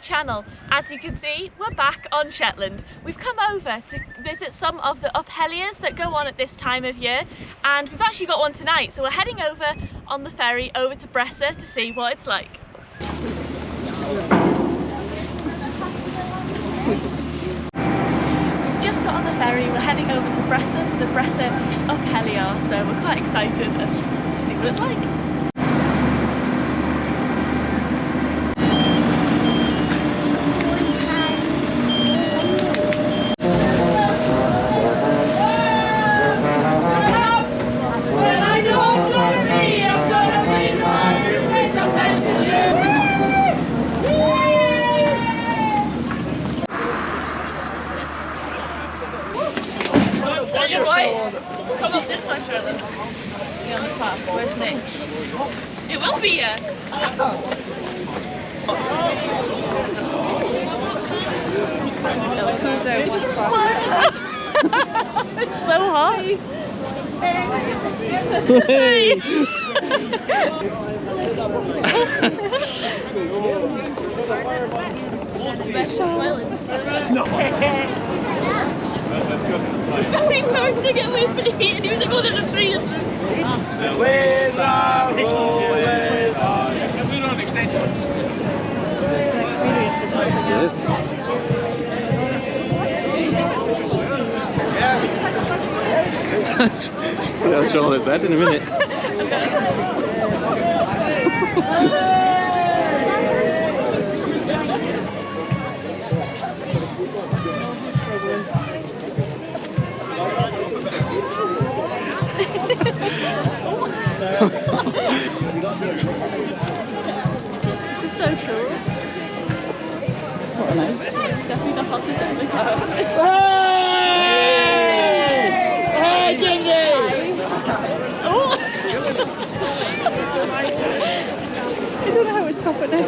Channel. As you can see, we're back on Shetland. We've come over to visit some of the uphellyaas that go on at this time of year, and we've actually got one tonight, so we're heading over on the ferry over to Bressay to see what it's like. We've just got on the ferry, we're heading over to Bressay for the Bressay Up Helly Aa, so we're quite excited to see what it's like. Come up this way, Shetland. Be on the path. Where's Nick? It will be here. It'll cool down once. It's so hot. Hey! He turned to get away from the heat and he was like, oh, there's a tree in there. I'll show this head in a minute. This is so cool. What a nice. Definitely the hottest in the country. Hey, Gingy! Oh! I don't know how to stop it now.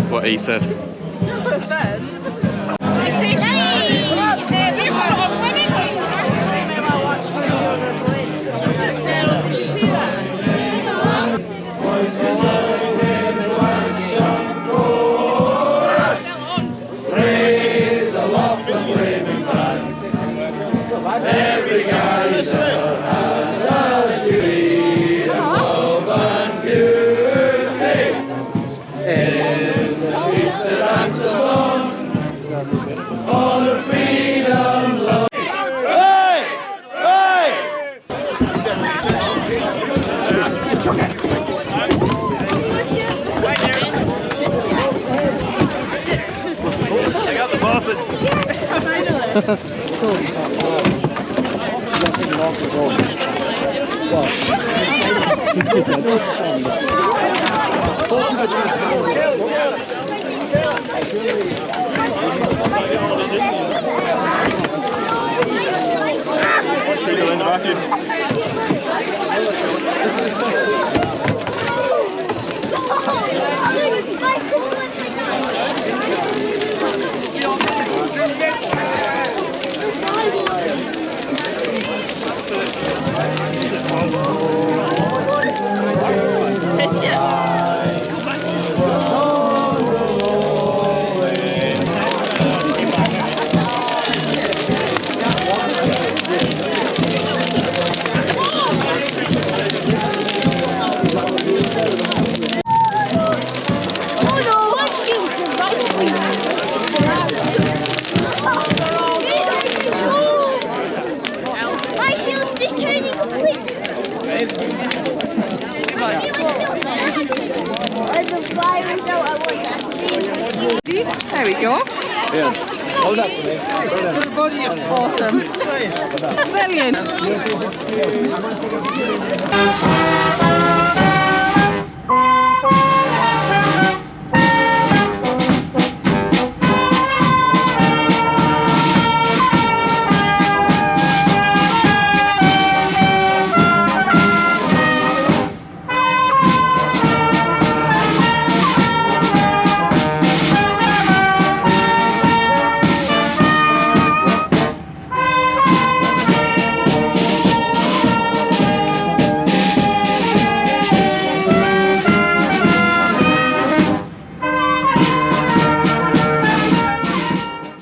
What he said. No offense. Every guy is love and beauty. In the beach that dance the song, all the freedom, love. Hey! Hey! Check out the muffin. There we go. Yeah. Hold up for me. Awesome. Brilliant.